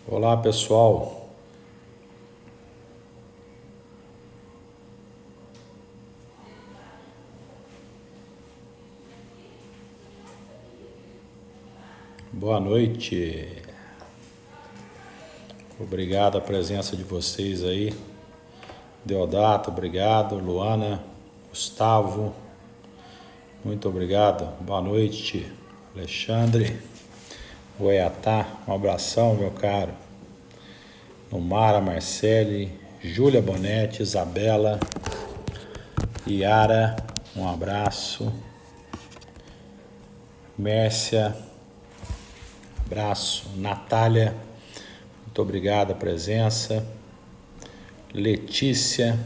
Olá pessoal, boa noite, obrigado a presença de vocês aí, Deodato, obrigado, Luana, Gustavo, muito obrigado, boa noite, Alexandre, Goiatá, um abração meu caro, Numara, Marcele, Júlia Bonetti, Isabela, Yara, um abraço, Mércia, abraço, Natália, muito obrigado a presença, Letícia,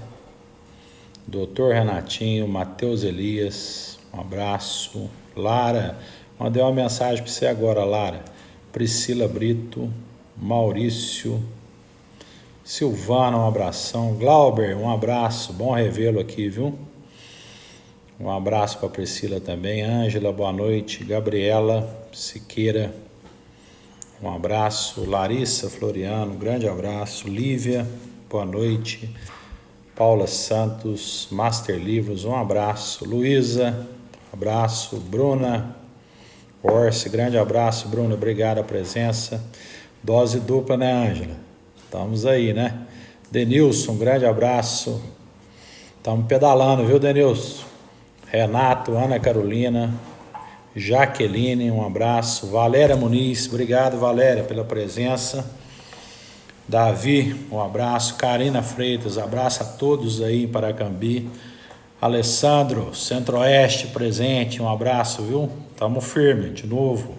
Dr. Renatinho, Matheus Elias, um abraço, Lara, mandei uma mensagem para você agora, Lara, Priscila Brito, Maurício, Silvana, um abração, Glauber, um abraço, bom revê-lo aqui, viu? Um abraço para Priscila também, Ângela, boa noite, Gabriela Siqueira, um abraço, Larissa Floriano, grande abraço, Lívia, boa noite, Paula Santos, Master Livros, um abraço, Luísa, abraço, Bruna Orsi, grande abraço, Bruna, obrigado a presença, dose dupla, né, Ângela? Estamos aí, né? Denilson, grande abraço, estamos pedalando, viu, Denilson? Renato, Ana Carolina, Jaqueline, um abraço, Valéria Muniz, obrigado, Valéria, pela presença, Davi, um abraço, Karina Freitas, abraço a todos aí em Paracambi, Alessandro, Centro-Oeste presente, um abraço, viu? Tamo firme, de novo.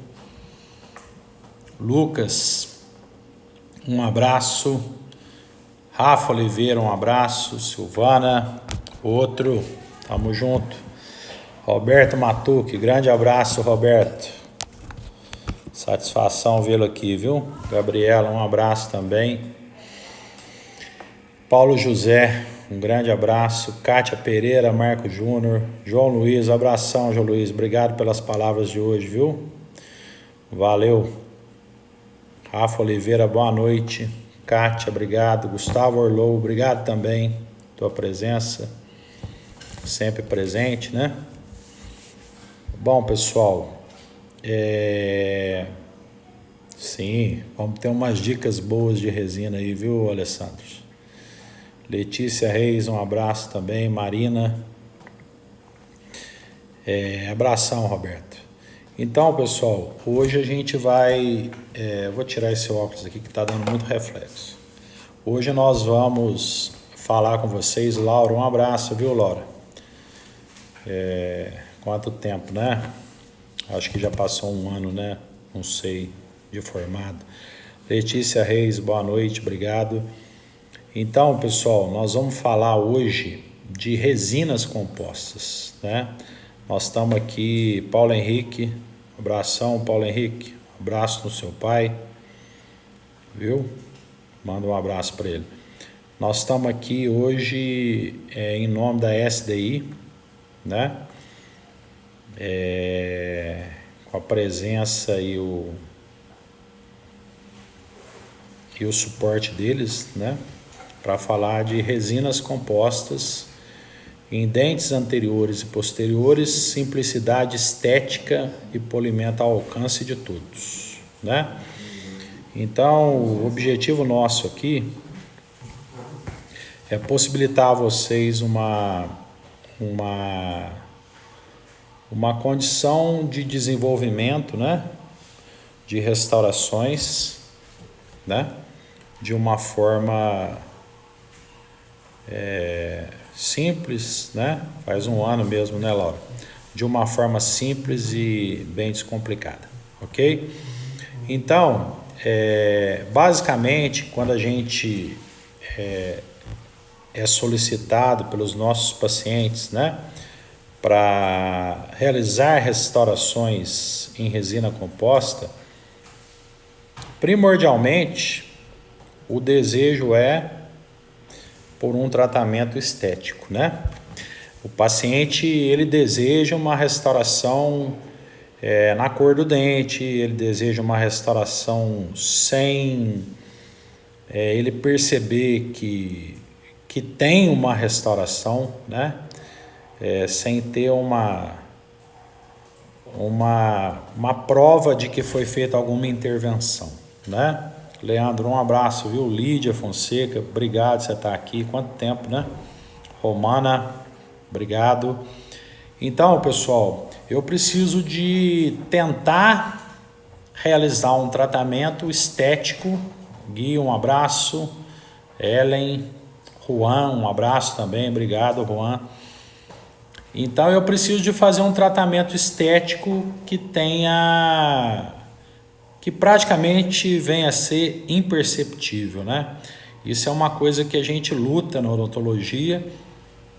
Lucas, um abraço, Rafa Oliveira, um abraço, Silvana, outro, tamo junto. Roberto Matuque, grande abraço, Roberto. Satisfação vê-lo aqui, viu? Gabriela, um abraço também. Paulo José, um grande abraço. Kátia Pereira, Marco Júnior, João Luiz, abração, João Luiz. Obrigado pelas palavras de hoje, viu? Valeu. Rafa Oliveira, boa noite. Kátia, obrigado. Gustavo Orlou, obrigado também. Tua presença, sempre presente, né? Bom, pessoal, sim, vamos ter umas dicas boas de resina aí, viu, Alessandro? Letícia Reis, um abraço também, Marina, abração, Roberto. Então, pessoal, hoje a gente vai, vou tirar esse óculos aqui que está dando muito reflexo. Hoje nós vamos falar com vocês, Laura, um abraço, viu, Laura? Quanto tempo, né? Acho que já passou um ano, né? Não sei, de formado. Letícia Reis, boa noite, obrigado. Então, pessoal, nós vamos falar hoje de resinas compostas, né? Nós estamos aqui, Paulo Henrique, abração, Paulo Henrique, abraço no seu pai, viu? Manda um abraço para ele. Nós estamos aqui hoje em nome da SDI, né? Com a presença e o suporte deles, né? Para falar de resinas compostas em dentes anteriores e posteriores, simplicidade estética e polimento ao alcance de todos, né? Então, o objetivo nosso aqui é possibilitar a vocês uma condição de desenvolvimento, né? De restaurações, né? De uma forma simples, né? Faz um ano mesmo, né, Laura? De uma forma simples e bem descomplicada, ok? Então, basicamente, quando a gente é solicitado pelos nossos pacientes, né? Para realizar restaurações em resina composta, primordialmente, o desejo é por um tratamento estético, né? O paciente, ele deseja uma restauração na cor do dente, ele deseja uma restauração sem ele perceber que tem uma restauração, né? Sem ter uma prova de que foi feita alguma intervenção, né? Leandro, um abraço, viu? Lídia Fonseca, obrigado, você está aqui, quanto tempo, né? Romana, obrigado. Então, pessoal, eu preciso de tentar realizar um tratamento estético. Gui, um abraço. Ellen, Juan, um abraço também, obrigado, Juan. Então, eu preciso de fazer um tratamento estético que praticamente venha a ser imperceptível, né? Isso é uma coisa que a gente luta na odontologia,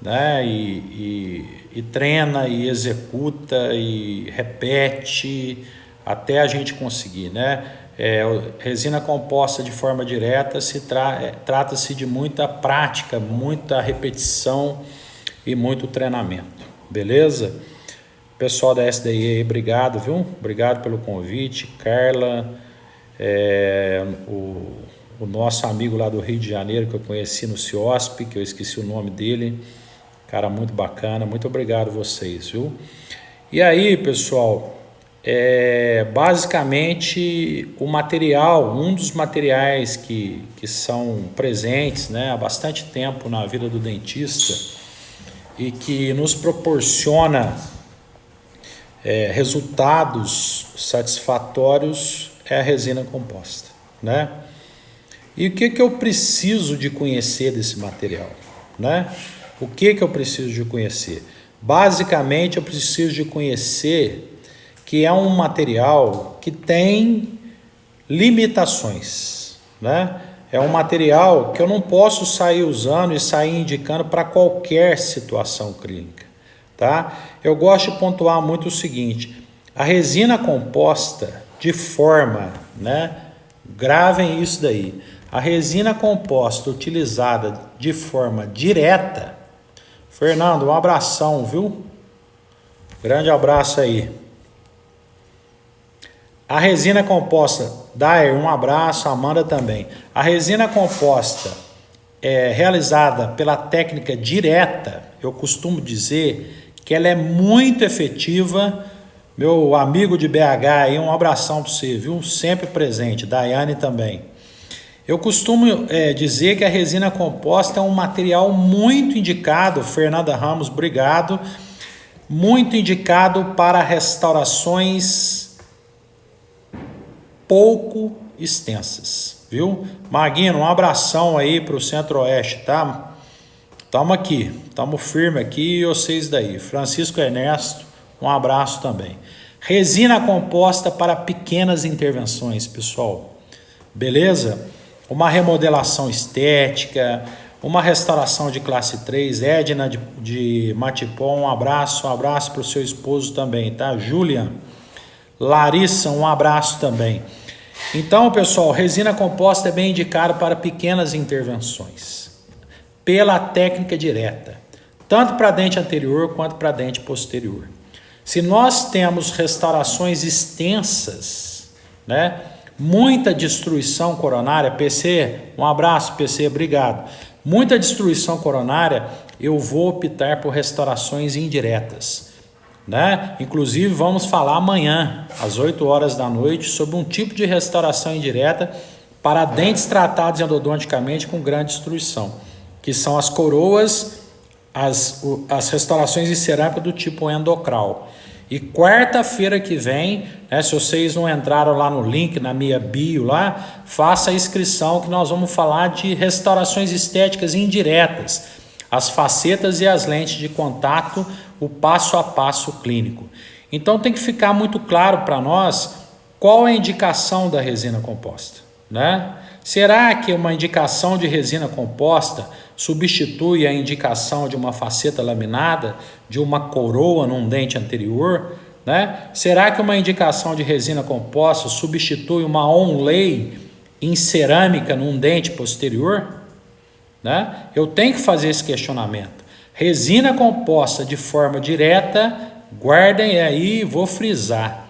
né? E treina, e executa, e repete até a gente conseguir, né? Resina composta de forma direta trata-se de muita prática, muita repetição e muito treinamento, beleza? Pessoal da SDI aí, obrigado, viu? Obrigado pelo convite. Carla, o nosso amigo lá do Rio de Janeiro, que eu conheci no CIOSP, que eu esqueci o nome dele. Cara, muito bacana. Muito obrigado vocês, viu? E aí, pessoal, basicamente o material, um dos materiais que são presentes, né, há bastante tempo na vida do dentista e que nos proporciona resultados satisfatórios é a resina composta, né? E o que eu preciso de conhecer desse material, né? O que eu preciso de conhecer? Basicamente, eu preciso de conhecer que é um material que tem limitações, né? É um material que eu não posso sair usando e sair indicando para qualquer situação clínica, tá? Eu gosto de pontuar muito o seguinte: a resina composta de forma, né? Gravem isso daí. A resina composta utilizada de forma direta. Fernando, um abração, viu? Grande abraço aí. A resina composta, Dair, um abraço, Amanda também. A resina composta realizada pela técnica direta, eu costumo dizer que ela é muito efetiva. Meu amigo de BH aí, um abração para você, viu? Sempre presente, Daiane também. Eu costumo dizer que a resina composta é um material muito indicado, Fernanda Ramos, obrigado, muito indicado para restaurações pouco extensas, viu? Maguino, um abração aí para o Centro-Oeste, tá? Tamo aqui, tamo firme aqui e vocês daí. Francisco Ernesto, um abraço também. Resina composta para pequenas intervenções, pessoal. Beleza? Uma remodelação estética, uma restauração de classe 3, Edna de Matipó, um abraço para o seu esposo também, tá? Julian, Larissa, um abraço também. Então, pessoal, resina composta é bem indicada para pequenas intervenções, pela técnica direta, tanto para dente anterior quanto para dente posterior. Se nós temos restaurações extensas, né? Muita destruição coronária, PC, um abraço, PC, obrigado. Muita destruição coronária, eu vou optar por restaurações indiretas, né? Inclusive, vamos falar amanhã, às 8 horas da noite, sobre um tipo de restauração indireta para dentes tratados endodonticamente com grande destruição, que são as coroas, as restaurações de cerâmica do tipo endocral. E quarta-feira que vem, né, se vocês não entraram lá no link, na minha bio lá, faça a inscrição que nós vamos falar de restaurações estéticas indiretas, as facetas e as lentes de contato, o passo a passo clínico. Então tem que ficar muito claro para nós qual é a indicação da resina composta, né? Será que uma indicação de resina composta substitui a indicação de uma faceta laminada, de uma coroa num dente anterior, né? Será que uma indicação de resina composta substitui uma onlay em cerâmica num dente posterior, né? Eu tenho que fazer esse questionamento. Resina composta de forma direta, guardem aí, vou frisar,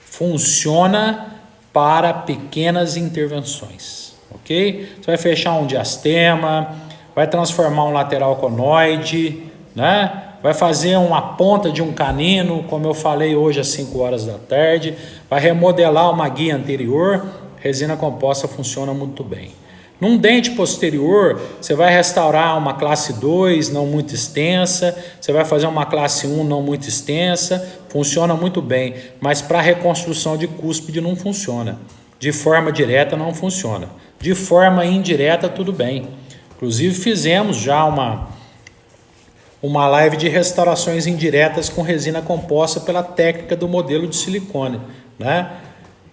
funciona para pequenas intervenções, ok? Você vai fechar um diastema, vai transformar um lateral conoide, né? Vai fazer uma ponta de um canino, como eu falei hoje às 5 horas da tarde, vai remodelar uma guia anterior, resina composta funciona muito bem. Num dente posterior, você vai restaurar uma classe 2 não muito extensa, você vai fazer uma classe 1 não muito extensa, funciona muito bem, mas para reconstrução de cúspide não funciona. De forma direta não funciona. De forma indireta tudo bem. Inclusive fizemos já uma live de restaurações indiretas com resina composta pela técnica do modelo de silicone, né?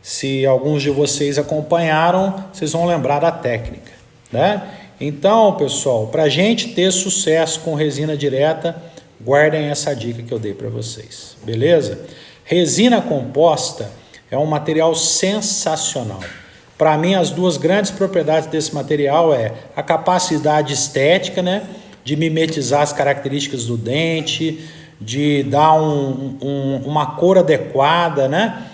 Se alguns de vocês acompanharam, vocês vão lembrar da técnica, né? Então, pessoal, para a gente ter sucesso com resina direta, guardem essa dica que eu dei para vocês, beleza? Resina composta é um material sensacional. Para mim, as duas grandes propriedades desse material é a capacidade estética, né? De mimetizar as características do dente, de dar uma cor adequada, né?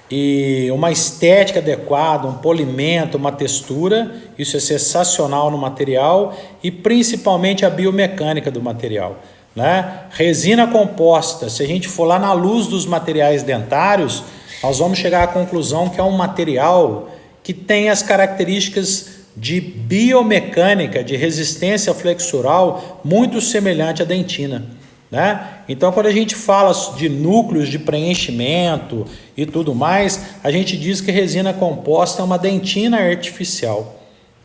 E uma estética adequada, um polimento, uma textura, isso é sensacional no material e principalmente a biomecânica do material, né? Resina composta, se a gente for lá na luz dos materiais dentários, nós vamos chegar à conclusão que é um material que tem as características de biomecânica, de resistência flexural muito semelhante à dentina, né? Então, quando a gente fala de núcleos de preenchimento e tudo mais, a gente diz que resina composta é uma dentina artificial,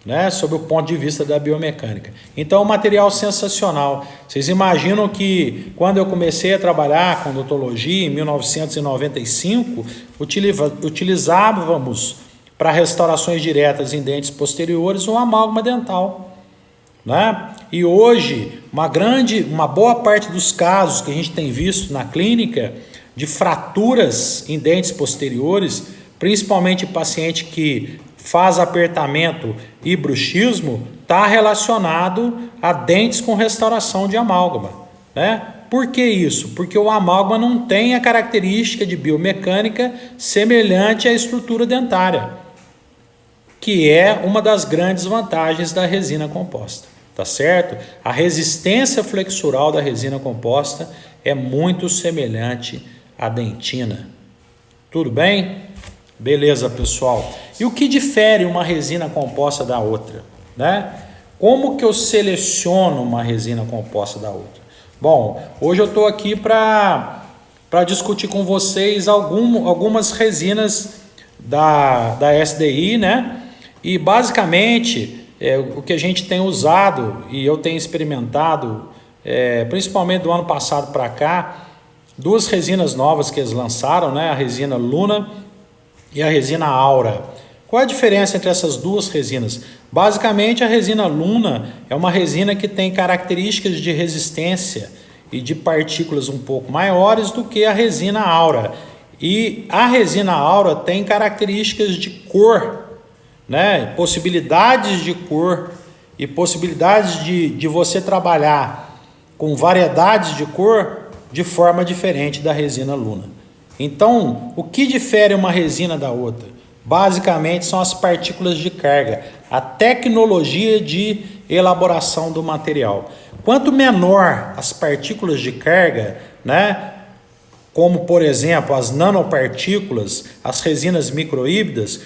né? Sob o ponto de vista da biomecânica. Então, é um material sensacional. Vocês imaginam que quando eu comecei a trabalhar com odontologia em 1995, utilizávamos para restaurações diretas em dentes posteriores o amálgama dental, né? E hoje, uma boa parte dos casos que a gente tem visto na clínica de fraturas em dentes posteriores, principalmente paciente que faz apertamento e bruxismo, está relacionado a dentes com restauração de amálgama, né? Por que isso? Porque o amálgama não tem a característica de biomecânica semelhante à estrutura dentária, que é uma das grandes vantagens da resina composta. Tá certo? A resistência flexural da resina composta é muito semelhante à dentina. Tudo bem? Beleza, pessoal. E o que difere uma resina composta da outra, né? Como que eu seleciono uma resina composta da outra? Bom, hoje eu estou aqui para discutir com vocês algumas resinas da SDI, né? E basicamente o que a gente tem usado e eu tenho experimentado, principalmente do ano passado para cá, duas resinas novas que eles lançaram, né? A resina Luna e a resina Aura. Qual é a diferença entre essas duas resinas? Basicamente, a resina Luna é uma resina que tem características de resistência e de partículas um pouco maiores do que a resina Aura. E a resina Aura tem características de cor, né? Possibilidades de cor e possibilidades de você trabalhar com variedades de cor de forma diferente da resina Luna. Então, o que difere uma resina da outra? Basicamente são as partículas de carga, a tecnologia de elaboração do material. Quanto menor as partículas de carga, né? Como por exemplo as nanopartículas, as resinas microhíbridas,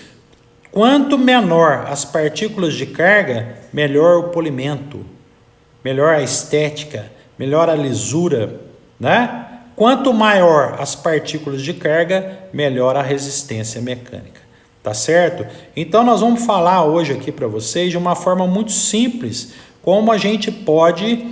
quanto menor as partículas de carga, melhor o polimento, melhor a estética, melhor a lisura, né? Quanto maior as partículas de carga, melhor a resistência mecânica, tá certo? Então nós vamos falar hoje aqui para vocês de uma forma muito simples, como a gente pode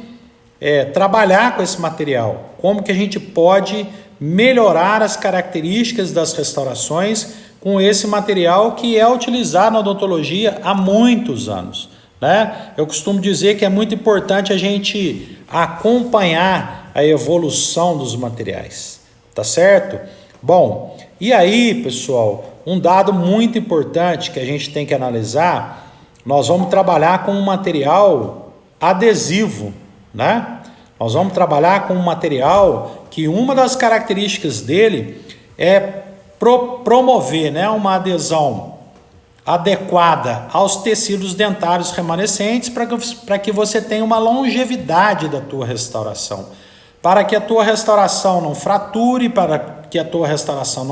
trabalhar com esse material, como que a gente pode melhorar as características das restaurações com esse material que é utilizado na odontologia há muitos anos, né? Eu costumo dizer que é muito importante a gente acompanhar a evolução dos materiais, tá certo? Bom, e aí, pessoal, um dado muito importante que a gente tem que analisar, nós vamos trabalhar com um material adesivo, né? Nós vamos trabalhar com um material que uma das características dele é promover, né, uma adesão adequada aos tecidos dentários remanescentes para que você tenha uma longevidade da tua restauração. Para que a tua restauração não frature, para que a tua restauração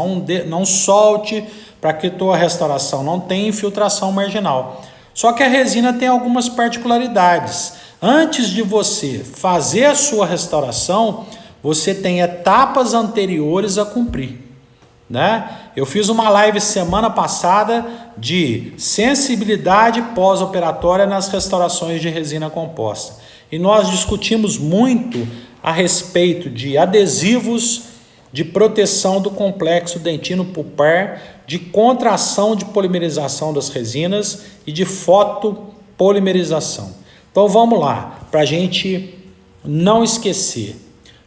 não solte, para que a tua restauração não tenha infiltração marginal. Só que a resina tem algumas particularidades. Antes de você fazer a sua restauração, você tem etapas anteriores a cumprir, né? Eu fiz uma live semana passada de sensibilidade pós-operatória nas restaurações de resina composta. E nós discutimos muito a respeito de adesivos, de proteção do complexo dentino pulpar, de contração de polimerização das resinas e de fotopolimerização. Então vamos lá, para a gente não esquecer.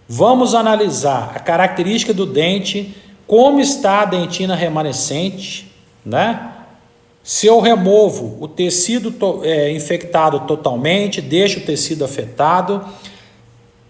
Vamos analisar a característica do dente, como está a dentina remanescente, né? Se eu removo o tecido infectado totalmente, deixo o tecido afetado,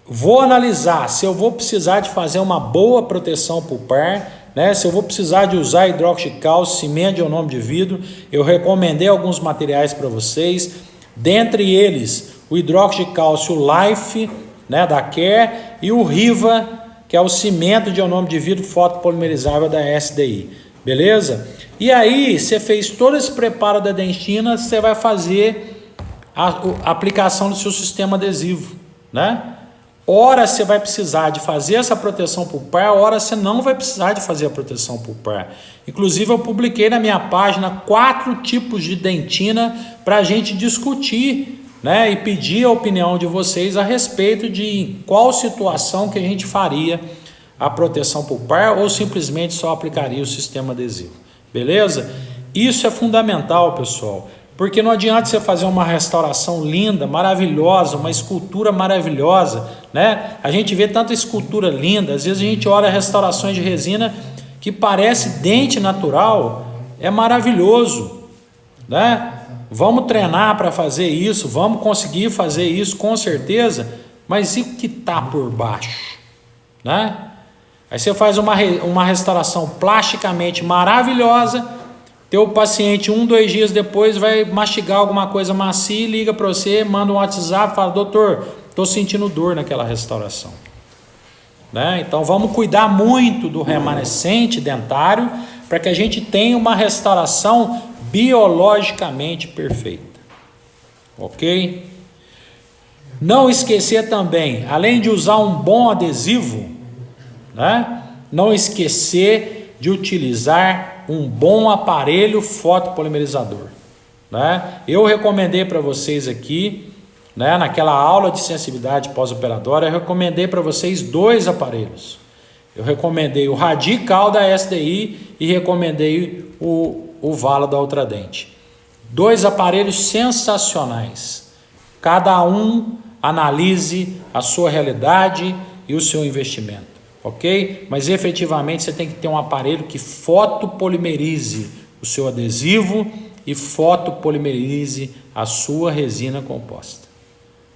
vou analisar se eu vou precisar de fazer uma boa proteção pulpar, né? Se eu vou precisar de usar hidróxido de cálcio, cimento de ionômero de vidro. Eu recomendei alguns materiais para vocês, dentre eles o hidróxido de cálcio Life, né, da Care, e o Riva, que é o cimento de ionômero de vidro fotopolimerizável da SDI, beleza? E aí, você fez todo esse preparo da dentina, você vai fazer a aplicação do seu sistema adesivo, né? Ora você vai precisar de fazer essa proteção pulpar, ora você não vai precisar de fazer a proteção pulpar. Inclusive eu publiquei na minha página 4 tipos de dentina para a gente discutir, né, e pedir a opinião de vocês a respeito de qual situação que a gente faria a proteção pulpar ou simplesmente só aplicaria o sistema adesivo. Beleza? Isso é fundamental, pessoal. Porque não adianta você fazer uma restauração linda, maravilhosa, uma escultura maravilhosa, né? A gente vê tanta escultura linda, às vezes a gente olha restaurações de resina que parece dente natural, é maravilhoso, né? Vamos treinar para fazer isso, vamos conseguir fazer isso com certeza, mas e o que está por baixo, né? Aí você faz uma restauração plasticamente maravilhosa, teu paciente 1, 2 dias depois vai mastigar alguma coisa macia, liga para você, manda um WhatsApp, fala: doutor, estou sentindo dor naquela restauração, né? Então vamos cuidar muito do remanescente dentário para que a gente tenha uma restauração biologicamente perfeita, ok? Não esquecer também, além de usar um bom adesivo, né? Não esquecer de utilizar um bom aparelho fotopolimerizador, né? Eu recomendei para vocês aqui, né, naquela aula de sensibilidade pós-operatória, eu recomendei para vocês 2 aparelhos. Eu recomendei o Radical da SDI e recomendei o Vala da Ultradente. 2 aparelhos sensacionais. Cada um analise a sua realidade e o seu investimento, ok? Mas efetivamente você tem que ter um aparelho que fotopolimerize o seu adesivo e fotopolimerize a sua resina composta,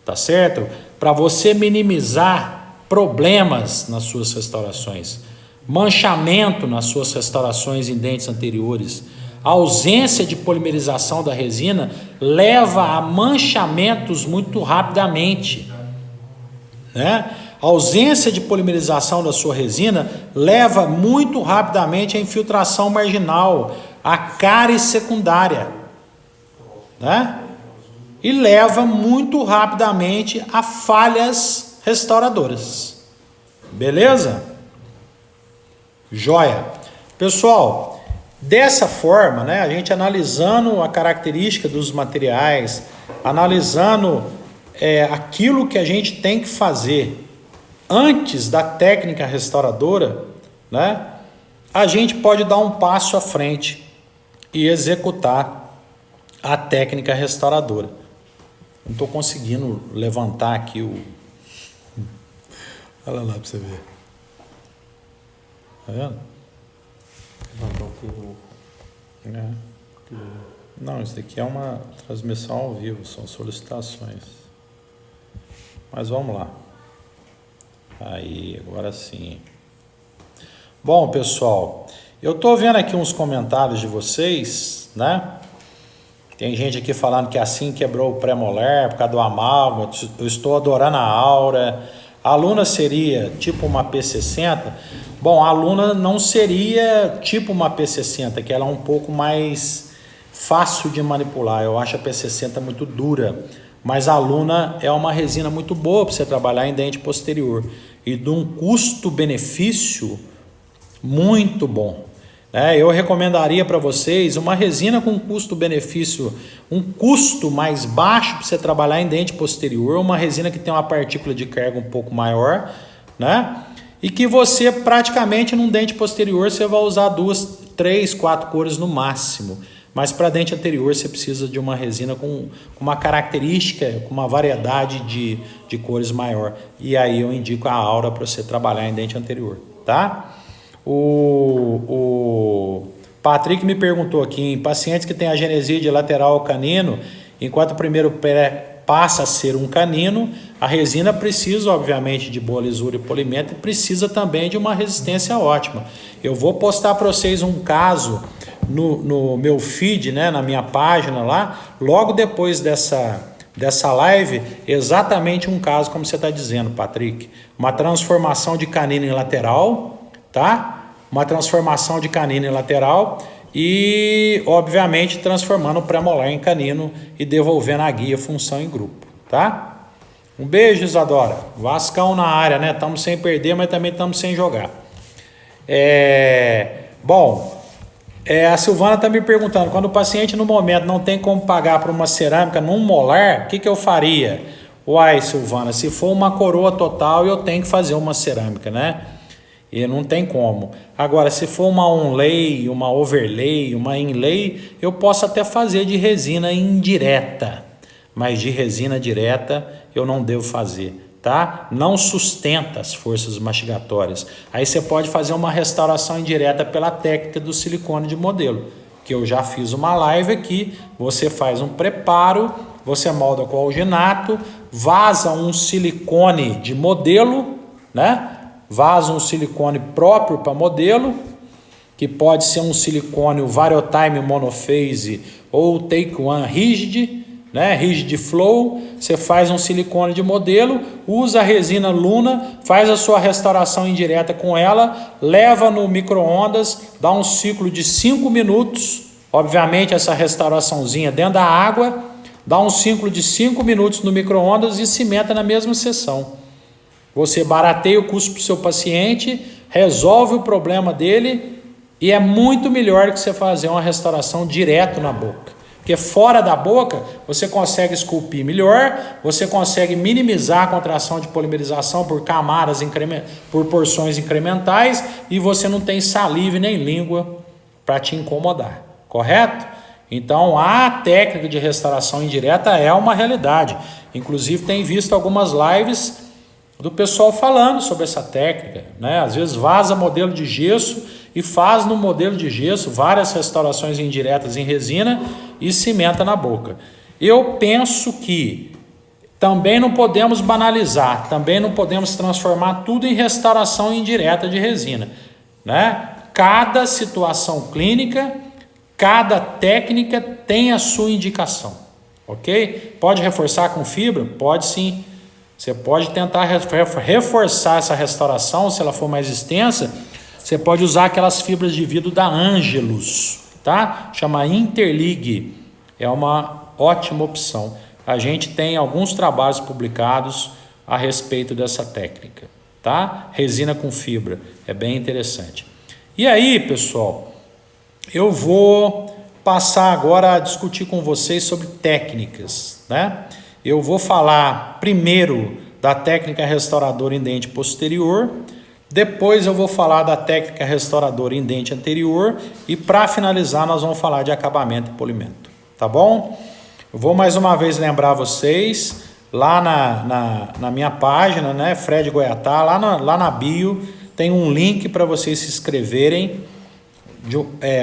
tá certo? Para você minimizar problemas nas suas restaurações, manchamento nas suas restaurações em dentes anteriores. A ausência de polimerização da resina leva a manchamentos muito rapidamente, né? A ausência de polimerização da sua resina leva muito rapidamente à infiltração marginal, à cárie secundária, né? E leva muito rapidamente a falhas restauradoras. Beleza? Joia. Pessoal, dessa forma, né, a gente analisando a característica dos materiais, analisando aquilo que a gente tem que fazer antes da técnica restauradora, né, a gente pode dar um passo à frente e executar a técnica restauradora. Não estou conseguindo levantar aqui o... Olha lá para você ver. Tá vendo? Não, isso daqui é uma transmissão ao vivo, são solicitações. Mas vamos lá. Aí, agora sim. Bom, pessoal, eu estou vendo aqui uns comentários de vocês, né? Tem gente aqui falando que assim quebrou o pré-molar por causa do amálgama. Eu estou adorando a aura. A aluna seria tipo uma P60? Bom, a aluna não seria tipo uma P60, que ela é um pouco mais fácil de manipular. Eu acho a P60 muito dura. Mas a aluna é uma resina muito boa para você trabalhar em dente posterior. E de um custo-benefício muito bom. Eu recomendaria para vocês uma resina com custo-benefício, um custo mais baixo para você trabalhar em dente posterior, uma resina que tem uma partícula de carga um pouco maior, né? E que você praticamente num dente posterior você vai usar 2, 3, 4 cores no máximo. Mas para dente anterior você precisa de uma resina com uma característica, com uma variedade de cores maior. E aí eu indico a Aura para você trabalhar em dente anterior, tá? O Patrick me perguntou aqui, em pacientes que têm agenesia de lateral canino, enquanto o primeiro pé passa a ser um canino, a resina precisa, obviamente, de boa lisura e polimento e precisa também de uma resistência ótima. Eu vou postar para vocês um caso no meu feed, né, na minha página lá, logo depois dessa live, exatamente um caso como você está dizendo, Patrick. Uma transformação de canino em lateral, tá? Uma transformação de canino em lateral e, obviamente, transformando o pré-molar em canino e devolvendo a guia função em grupo, tá? Um beijo, Isadora. Vascão na área, né? Estamos sem perder, mas também estamos sem jogar. A Silvana está me perguntando, quando o paciente no momento não tem como pagar por uma cerâmica num molar, o que eu faria? Uai, Silvana, se for uma coroa total, eu tenho que fazer uma cerâmica, né? E não tem como. Agora, se for uma onlay, uma overlay, uma inlay, eu posso até fazer de resina indireta. Mas de resina direta eu não devo fazer, tá? Não sustenta as forças mastigatórias. Aí você pode fazer uma restauração indireta pela técnica do silicone de modelo, que eu já fiz uma live aqui. Você faz um preparo, você molda com alginato, vaza um silicone de modelo, né? Vaza um silicone próprio para modelo, que pode ser um silicone Variotime Monophase ou Take One Rigid, né? Rigid Flow. Você faz um silicone de modelo, usa a resina Luna, faz a sua restauração indireta com ela, leva no micro-ondas, dá um ciclo de 5 minutos, obviamente essa restauraçãozinha dentro da água, dá um ciclo de 5 minutos no micro-ondas e cimenta na mesma sessão. Você barateia o custo para o seu paciente, resolve o problema dele e é muito melhor que você fazer uma restauração direto na boca. Porque fora da boca você consegue esculpir melhor, você consegue minimizar a contração de polimerização por camadas, por porções incrementais e você não tem saliva nem língua para te incomodar, correto? Então a técnica de restauração indireta é uma realidade. Inclusive tem visto algumas lives do pessoal falando sobre essa técnica, né? Às vezes vaza modelo de gesso e faz no modelo de gesso várias restaurações indiretas em resina e cimenta na boca. Eu penso que também não podemos banalizar, também não podemos transformar tudo em restauração indireta de resina, né? Cada situação clínica, cada técnica tem a sua indicação, ok? Pode reforçar com fibra? Pode sim. Você pode tentar reforçar essa restauração, se ela for mais extensa, você pode usar aquelas fibras de vidro da Angelus, tá? Chama Interlig, é uma ótima opção. A gente tem alguns trabalhos publicados a respeito dessa técnica, tá? Resina com fibra, é bem interessante. E aí, pessoal, eu vou passar agora a discutir com vocês sobre técnicas, né? Eu vou falar primeiro da técnica restauradora em dente posterior, depois eu vou falar da técnica restauradora em dente anterior e para finalizar nós vamos falar de acabamento e polimento, tá bom? Eu vou mais uma vez lembrar vocês, lá na minha página, né, Fred Goiatá, lá na bio, tem um link para vocês se inscreverem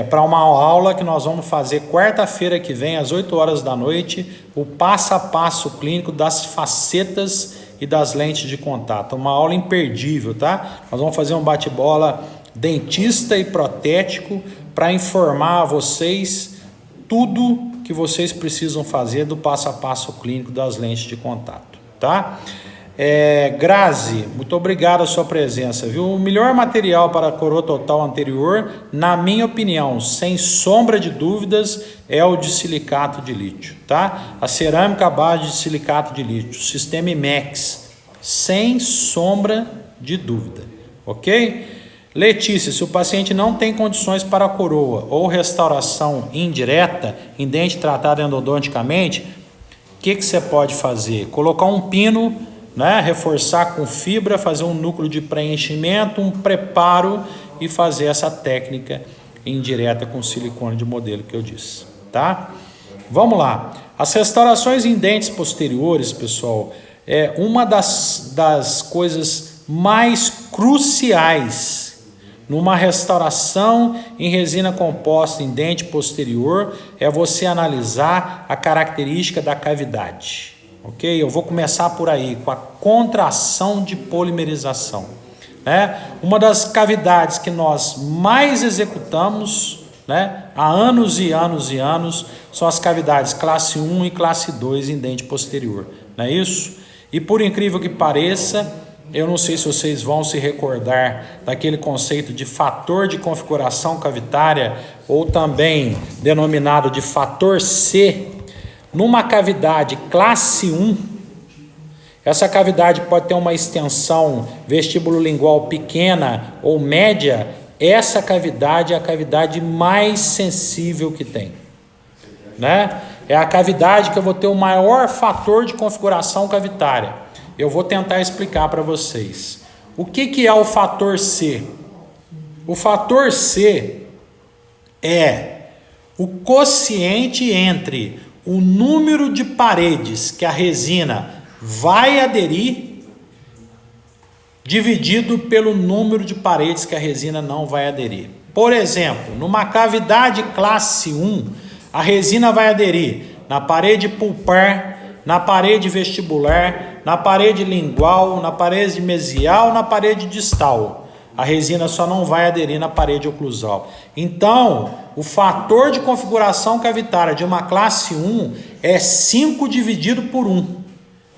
para uma aula que nós vamos fazer quarta-feira que vem, às 8 horas da noite, o passo a passo clínico das facetas e das lentes de contato. Uma aula imperdível, tá? Nós vamos fazer um bate-bola dentista e protético para informar a vocês tudo que vocês precisam fazer do passo a passo clínico das lentes de contato, tá? Grazi, muito obrigado a sua presença, viu? O melhor material para a coroa total anterior, na minha opinião, sem sombra de dúvidas, é o de silicato de lítio, tá? A cerâmica à base de silicato de lítio, sistema IMEX, sem sombra de dúvida, ok? Letícia, se o paciente não tem condições para a coroa ou restauração indireta em dente tratado endodonticamente, o que você pode fazer? Colocar um pino, né, reforçar com fibra, fazer um núcleo de preenchimento, um preparo e fazer essa técnica indireta com silicone de modelo que eu disse, tá? Vamos lá. As restaurações em dentes posteriores, pessoal, é uma das coisas mais cruciais numa restauração em resina composta em dente posterior, é você analisar a característica da cavidade. Ok? Eu vou começar por aí, com a contração de polimerização, né? Uma das cavidades que nós mais executamos, né, há anos e anos e anos, são as cavidades classe 1 e classe 2 em dente posterior, não é isso? E por incrível que pareça, eu não sei se vocês vão se recordar daquele conceito de fator de configuração cavitária, ou também denominado de fator C. Numa cavidade classe 1, essa cavidade pode ter uma extensão vestíbulo-lingual pequena ou média, essa cavidade é a cavidade mais sensível que tem, né? É a cavidade que eu vou ter o maior fator de configuração cavitária. Eu vou tentar explicar para vocês. O que é o fator C? O fator C é o quociente entre o número de paredes que a resina vai aderir dividido pelo número de paredes que a resina não vai aderir. Por exemplo, numa cavidade classe 1, a resina vai aderir na parede pulpar, na parede vestibular, na parede lingual, na parede mesial, na parede distal. A resina só não vai aderir na parede oclusal. Então, o fator de configuração cavitária de uma classe 1 é 5 dividido por 1.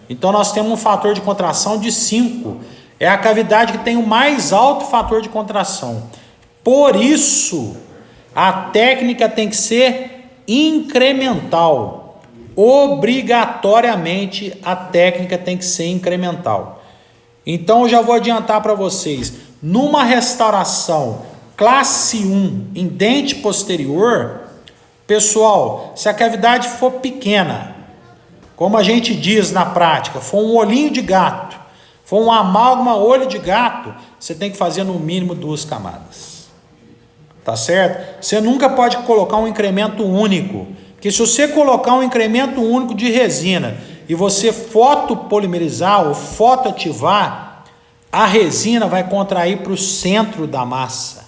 Então, nós temos um fator de contração de 5. É a cavidade que tem o mais alto fator de contração. Por isso, a técnica tem que ser incremental. Obrigatoriamente, a técnica tem que ser incremental. Então, eu já vou adiantar para vocês. Numa restauração classe 1 em dente posterior, pessoal, se a cavidade for pequena, como a gente diz na prática, for um olhinho de gato, for um amálgama olho de gato, você tem que fazer no mínimo 2 camadas. Tá certo? Você nunca pode colocar um incremento único, porque se você colocar um incremento único de resina e você fotopolimerizar ou fotoativar, a resina vai contrair para o centro da massa,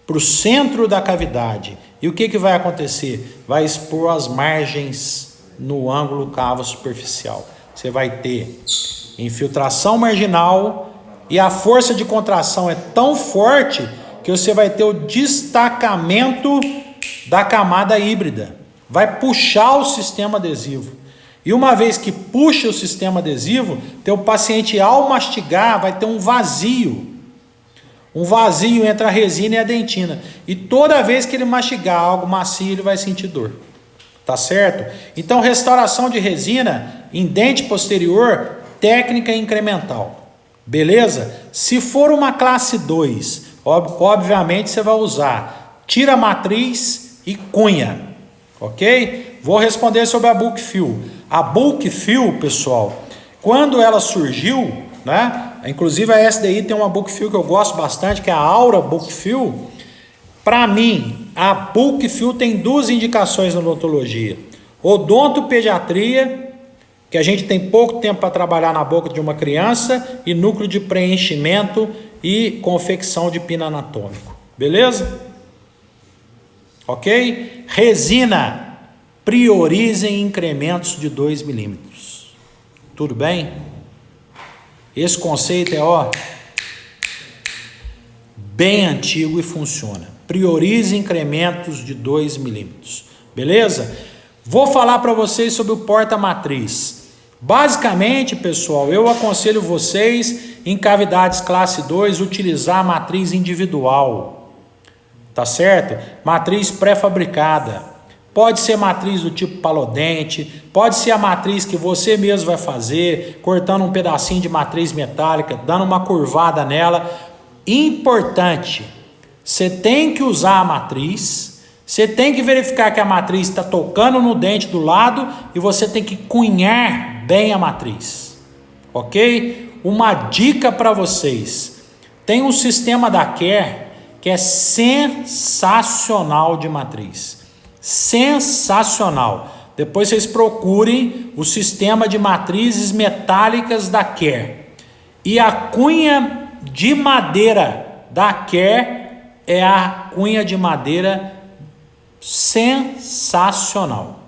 para o centro da cavidade. E o que vai acontecer? Vai expor as margens no ângulo cavo superficial. Você vai ter infiltração marginal e a força de contração é tão forte que você vai ter o destacamento da camada híbrida. Vai puxar o sistema adesivo. E uma vez que puxa o sistema adesivo, teu paciente ao mastigar vai ter um vazio entre a resina e a dentina. E toda vez que ele mastigar algo macio, ele vai sentir dor. Tá certo? Então, restauração de resina em dente posterior, técnica incremental. Beleza? Se for uma classe 2, obviamente você vai usar tira matriz e cunha. Ok? Vou responder sobre a bulk fill. A bulk fill, pessoal, quando ela surgiu, né? Inclusive a SDI tem uma bulk fill que eu gosto bastante, que é a Aura Bulk Fill. Para mim, a bulk fill tem 2 indicações na odontologia. Odontopediatria, que a gente tem pouco tempo para trabalhar na boca de uma criança, e núcleo de preenchimento e confecção de pino anatômico. Beleza? Ok? Resina. Priorizem incrementos de 2 milímetros. Tudo bem? Esse conceito é bem antigo e funciona. Priorize incrementos de 2 milímetros. beleza? Vou falar para vocês sobre o porta-matriz. Basicamente, pessoal, eu aconselho vocês em cavidades classe 2 utilizar a matriz individual, tá certo? Matriz pré-fabricada. Pode ser matriz do tipo palodente, pode ser a matriz que você mesmo vai fazer, cortando um pedacinho de matriz metálica, dando uma curvada nela. Importante, você tem que usar a matriz, você tem que verificar que a matriz está tocando no dente do lado e você tem que cunhar bem a matriz, ok? Uma dica para vocês, tem um sistema da Care que é sensacional de matriz, sensacional. Depois vocês procurem o sistema de matrizes metálicas da Care. E a cunha de madeira da Care é a cunha de madeira sensacional,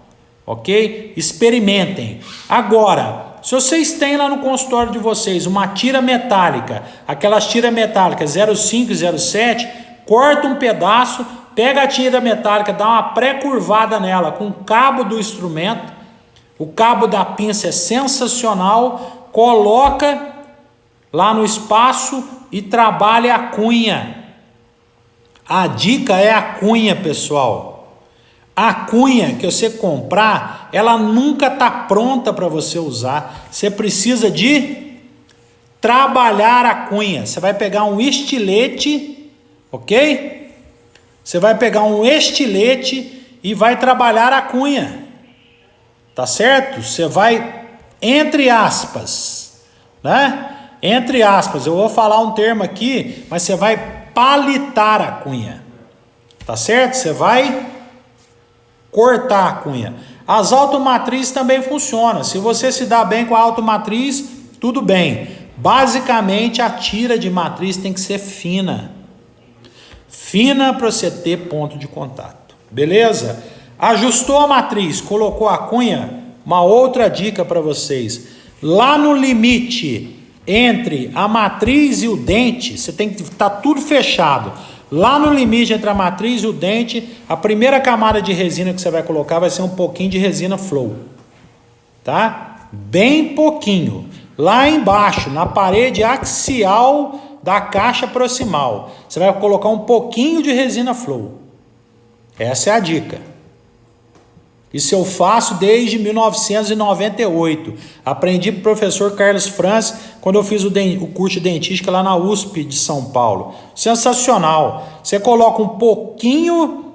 ok? Experimentem. Agora, se vocês têm lá no consultório de vocês uma tira metálica, aquelas tiras metálicas 05 e 07, corta um pedaço, pega a tira metálica, dá uma pré-curvada nela com o cabo do instrumento, o cabo da pinça é sensacional, coloca lá no espaço e trabalha a cunha. A dica é a cunha, pessoal. A cunha que você comprar, ela nunca está pronta para você usar. Você precisa de trabalhar a cunha. Você vai pegar um estilete, ok? Você vai pegar um estilete e vai trabalhar a cunha. Tá certo? Você vai, entre aspas, né? Entre aspas, eu vou falar um termo aqui, mas você vai palitar a cunha. Tá certo? Você vai cortar a cunha. As automatrizes também funcionam. Se você se dá bem com a automatriz, tudo bem. Basicamente, a tira de matriz tem que ser fina. Fina para você ter ponto de contato. Beleza? Ajustou a matriz, colocou a cunha. Uma outra dica para vocês. Lá no limite entre a matriz e o dente, você tem que estar tudo fechado. Lá no limite entre a matriz e o dente, a primeira camada de resina que você vai colocar vai ser um pouquinho de resina flow, tá? Bem pouquinho. Lá embaixo, na parede axial da caixa proximal, você vai colocar um pouquinho de resina flow. Essa é a dica. Isso eu faço desde 1998. Aprendi com o professor Carlos Francis quando eu fiz o curso de dentística lá na USP de São Paulo. Sensacional. Você coloca um pouquinho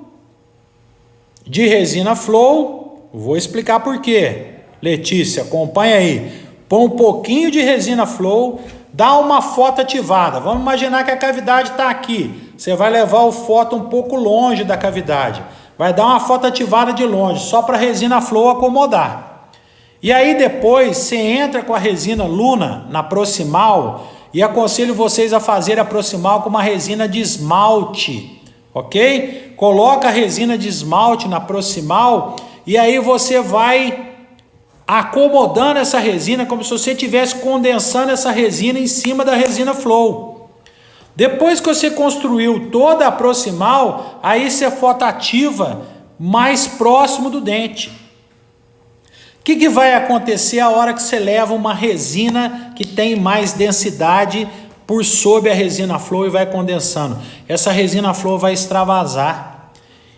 de resina flow. Vou explicar por quê. Letícia, acompanha aí. Põe um pouquinho de resina flow, dá uma foto ativada. Vamos imaginar que a cavidade está aqui. Você vai levar o foto um pouco longe da cavidade. Vai dar uma foto ativada de longe, só para a resina flow acomodar. E aí depois você entra com a resina Luna na proximal e aconselho vocês a fazer a proximal com uma resina de esmalte, ok? Coloca a resina de esmalte na proximal e aí você vai acomodando essa resina como se você estivesse condensando essa resina em cima da resina flow. Depois que você construiu toda a proximal, aí você fotoativa mais próximo do dente. O que vai acontecer a hora que você leva uma resina que tem mais densidade por sobre a resina flow e vai condensando? Essa resina flow vai extravasar.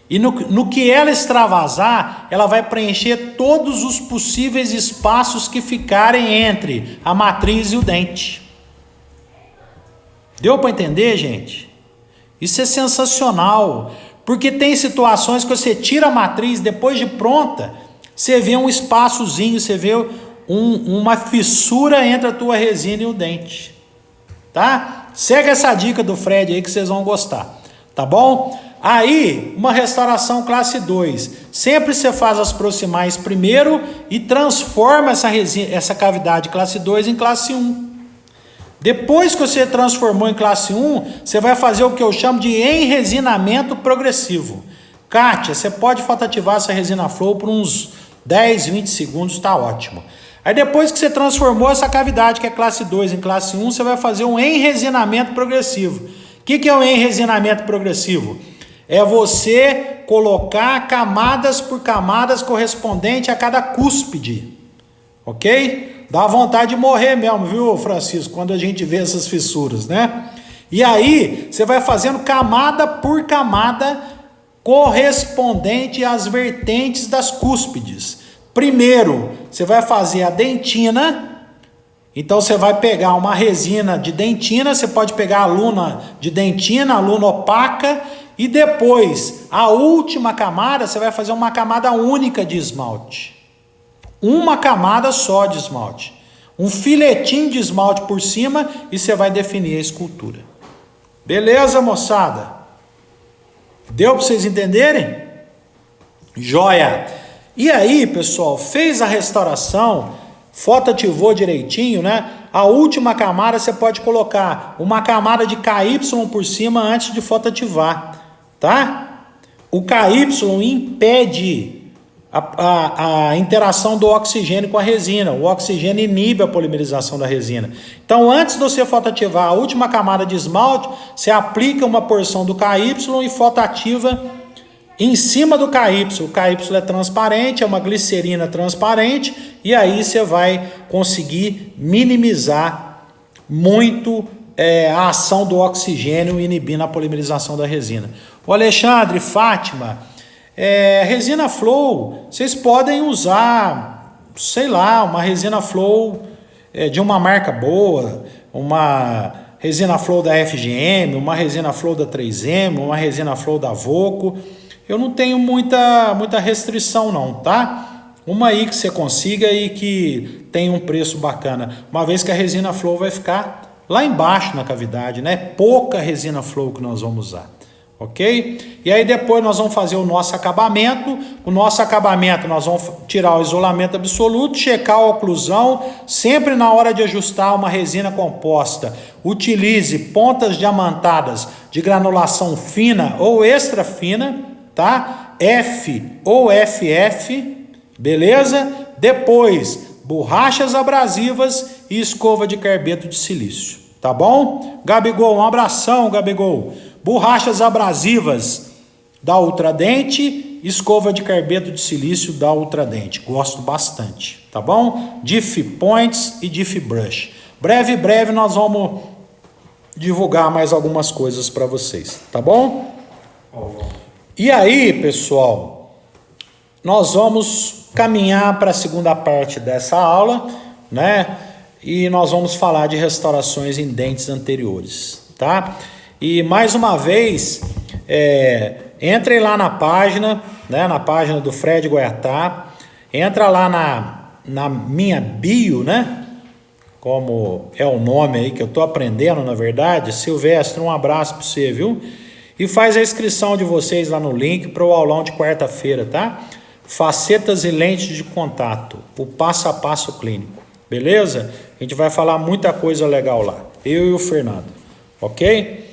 E no que ela extravasar, ela vai preencher todos os possíveis espaços que ficarem entre a matriz e o dente. Deu para entender, gente? Isso é sensacional, porque tem situações que você tira a matriz, depois de pronta, você vê um espaçozinho, você vê uma fissura entre a tua resina e o dente. Tá? Segue essa dica do Fred aí que vocês vão gostar. Tá bom? Aí, uma restauração classe 2. Sempre você faz as proximais primeiro e transforma essa cavidade classe 2 em classe 1. Depois que você transformou em classe 1, você vai fazer o que eu chamo de enresinamento progressivo. Kátia, você pode fotoativar essa resina flow por uns 10, 20 segundos, está ótimo. Aí depois que você transformou essa cavidade, que é classe 2 em classe 1, você vai fazer um enresinamento progressivo. O que é o enresinamento progressivo? É você colocar camadas por camadas correspondente a cada cúspide, ok? Dá vontade de morrer mesmo, viu, Francisco, quando a gente vê essas fissuras, né? E aí, você vai fazendo camada por camada correspondente às vertentes das cúspides. Primeiro, você vai fazer a dentina. Então, você vai pegar uma resina de dentina, você pode pegar a luna de dentina, a luna opaca, e depois, a última camada, você vai fazer uma camada única de esmalte. Uma camada só de esmalte. Um filetinho de esmalte por cima e você vai definir a escultura. Beleza, moçada? Deu para vocês entenderem? Joia! E aí, pessoal, fez a restauração, fotoativou direitinho, né? A última camada você pode colocar uma camada de KY por cima antes de fotoativar, tá? O KY impede a interação do oxigênio com a resina. O oxigênio inibe a polimerização da resina. Então, antes de você fotoativar a última camada de esmalte, você aplica uma porção do KY e fotoativa em cima do KY. O KY é transparente, é uma glicerina transparente, e aí você vai conseguir minimizar muito a ação do oxigênio inibindo a polimerização da resina. O Alexandre, Fátima, resina flow, vocês podem usar, sei lá, uma resina flow de uma marca boa, uma resina flow da FGM, uma resina flow da 3M, uma resina flow da Voco. Eu não tenho muita restrição não, tá? Uma aí que você consiga e que tem um preço bacana, uma vez que a resina flow vai ficar lá embaixo na cavidade, né? Pouca resina flow que nós vamos usar. Ok? E aí depois nós vamos fazer o nosso acabamento. O nosso acabamento nós vamos tirar o isolamento absoluto, checar a oclusão. Sempre na hora de ajustar uma resina composta, utilize pontas diamantadas de granulação fina ou extra fina, tá? F ou FF, beleza? Depois, borrachas abrasivas e escova de carbeto de silício, tá bom? Gabigol, um abração, Gabigol. Borrachas abrasivas da Ultradente, escova de carbeto de silício da Ultradente. Gosto bastante, tá bom? Diff Points e Diff Brush. Breve nós vamos divulgar mais algumas coisas para vocês, tá bom? E aí, pessoal, nós vamos caminhar para a segunda parte dessa aula, né? E nós vamos falar de restaurações em dentes anteriores, tá? E mais uma vez, entrem lá na página, né, na página do Fred Goiatá, entra lá na minha bio, né, como é o nome aí que eu estou aprendendo, na verdade. Silvestre, um abraço para você, viu? E faz a inscrição de vocês lá no link para o aulão de quarta-feira, tá? Facetas e lentes de contato, o passo a passo clínico, beleza? A gente vai falar muita coisa legal lá, eu e o Fernando, ok?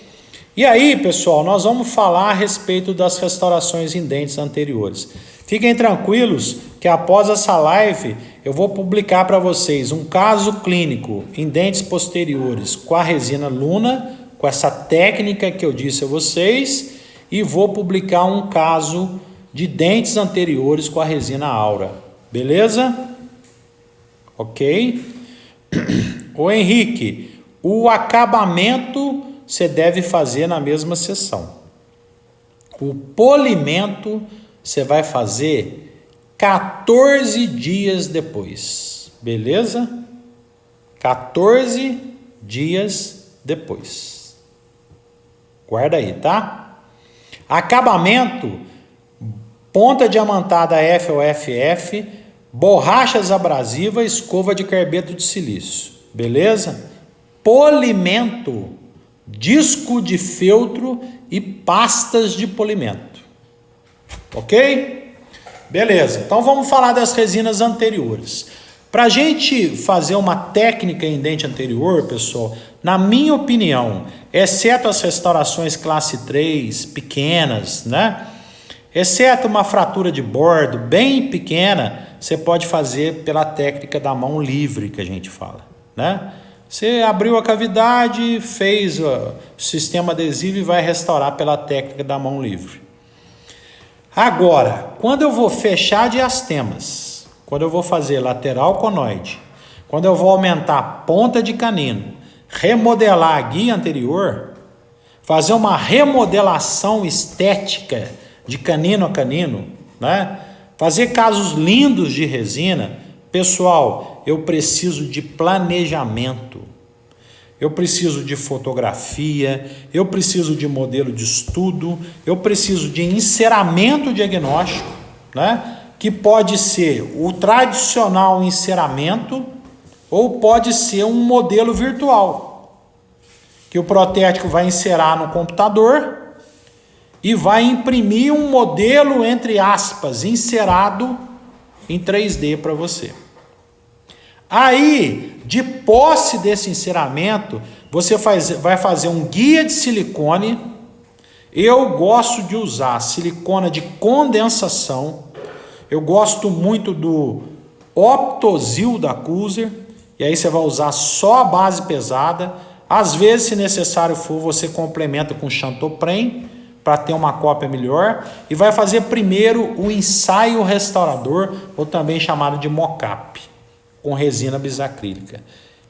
E aí, pessoal, nós vamos falar a respeito das restaurações em dentes anteriores. Fiquem tranquilos que após essa live eu vou publicar para vocês um caso clínico em dentes posteriores com a resina Luna, com essa técnica que eu disse a vocês, e vou publicar um caso de dentes anteriores com a resina Aura. Beleza? Ok? Ô Henrique, o acabamento você deve fazer na mesma sessão. O polimento você vai fazer 14 dias depois. Beleza? 14 dias depois. Guarda aí, tá? Acabamento, ponta diamantada F ou FF, borrachas abrasivas, escova de carbeto de silício. Beleza? Polimento, disco de feltro e pastas de polimento. Ok? Beleza, então vamos falar das resinas anteriores. Para a gente fazer uma técnica em dente anterior, pessoal, na minha opinião, exceto as restaurações classe 3, pequenas, né? Exceto uma fratura de bordo bem pequena, você pode fazer pela técnica da mão livre que a gente fala, né? Você abriu a cavidade, fez o sistema adesivo e vai restaurar pela técnica da mão livre. Agora, quando eu vou fechar diastemas, quando eu vou fazer lateral conoide, quando eu vou aumentar a ponta de canino, remodelar a guia anterior, fazer uma remodelação estética de canino a canino, né? Fazer casos lindos de resina, pessoal, eu preciso de planejamento, eu preciso de fotografia, eu preciso de modelo de estudo, eu preciso de enceramento diagnóstico, né? Que pode ser o tradicional enceramento ou pode ser um modelo virtual, que o protético vai encerar no computador e vai imprimir um modelo, entre aspas, encerado em 3D para você. Aí, de posse desse enceramento, você vai fazer um guia de silicone. Eu gosto de usar silicona de condensação. Eu gosto muito do Optosil da Cuser. E aí você vai usar só a base pesada. Às vezes, se necessário for, você complementa com Chantopren para ter uma cópia melhor. E vai fazer primeiro o ensaio restaurador, ou também chamado de mock-up, com resina bisacrílica.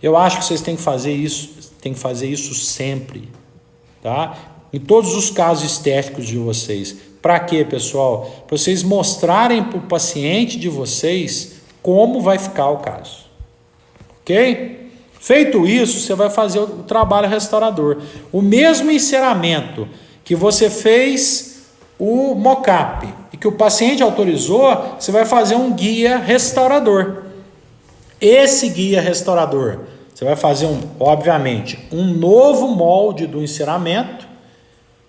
Eu acho que vocês têm que fazer isso sempre, tá? Em todos os casos estéticos de vocês. Para quê, pessoal? Para vocês mostrarem para o paciente de vocês como vai ficar o caso. Ok? Feito isso, você vai fazer o trabalho restaurador. O mesmo enceramento que você fez o mock-up e que o paciente autorizou, você vai fazer um guia restaurador. Esse guia restaurador, você vai fazer, obviamente, um novo molde do enceramento,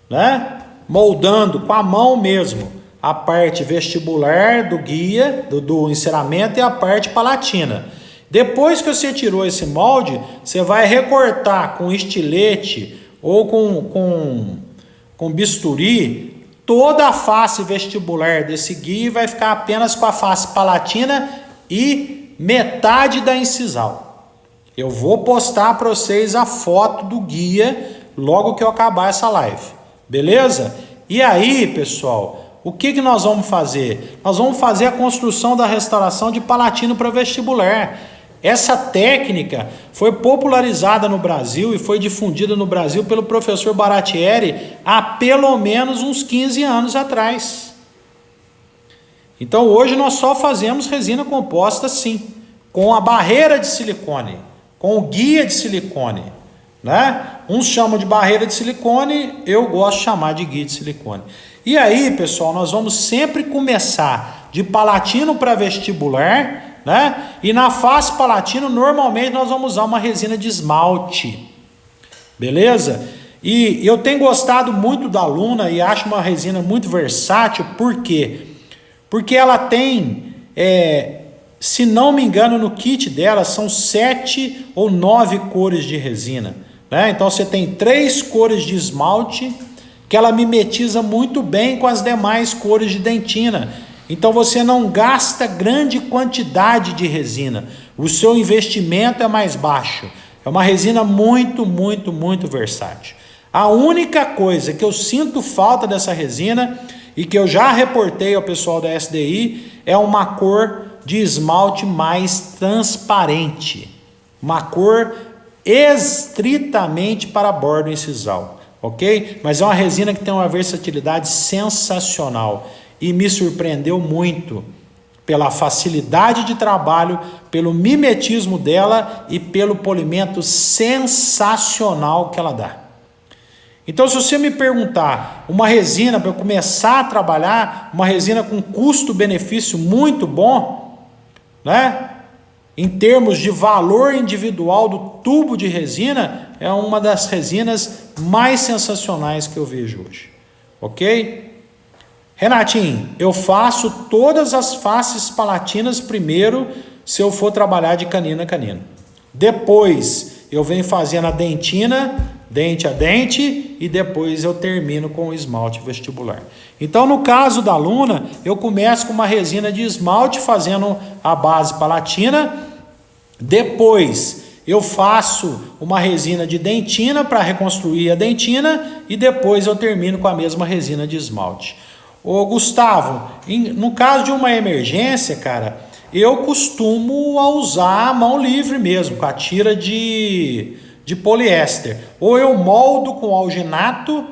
né? Moldando com a mão mesmo a parte vestibular do guia, do enceramento e a parte palatina. Depois que você tirou esse molde, você vai recortar com estilete ou com bisturi toda a face vestibular desse guia e vai ficar apenas com a face palatina e metade da incisal. Eu vou postar para vocês a foto do guia logo que eu acabar essa live, beleza? E aí, pessoal, o que nós vamos fazer? Nós vamos fazer a construção da restauração de palatino para vestibular. Essa técnica foi popularizada no Brasil e foi difundida no Brasil pelo professor Baratieri há pelo menos uns 15 anos atrás. Então hoje nós só fazemos resina composta sim, com a barreira de silicone, com o guia de silicone, né? Uns chamam de barreira de silicone, eu gosto de chamar de guia de silicone. E aí, pessoal, nós vamos sempre começar de palatino para vestibular, né? E na face palatino, normalmente nós vamos usar uma resina de esmalte, beleza? E eu tenho gostado muito da Luna e acho uma resina muito versátil. Por quê? Porque ela tem, se não me engano, no kit dela são 7 ou 9 cores de resina, né? Então você tem 3 cores de esmalte que ela mimetiza muito bem com as demais cores de dentina. Então você não gasta grande quantidade de resina. O seu investimento é mais baixo. É uma resina muito, muito, muito versátil. A única coisa que eu sinto falta dessa resina e que eu já reportei ao pessoal da SDI é uma cor de esmalte mais transparente. Uma cor estritamente para bordo incisal. Ok? Mas é uma resina que tem uma versatilidade sensacional. E me surpreendeu muito pela facilidade de trabalho, pelo mimetismo dela e pelo polimento sensacional que ela dá. Então, se você me perguntar uma resina para eu começar a trabalhar, uma resina com custo-benefício muito bom, né? Em termos de valor individual do tubo de resina, é uma das resinas mais sensacionais que eu vejo hoje. Ok? Renatinho, eu faço todas as faces palatinas primeiro, se eu for trabalhar de canino a canino. Depois, eu venho fazendo a dentina, dente a dente, e depois eu termino com o esmalte vestibular. Então, no caso da Luna, eu começo com uma resina de esmalte, fazendo a base palatina. Depois, eu faço uma resina de dentina para reconstruir a dentina, e depois eu termino com a mesma resina de esmalte. Ô Gustavo, no caso de uma emergência, cara, eu costumo usar a mão livre mesmo, com a tira de poliéster. Ou eu moldo com alginato,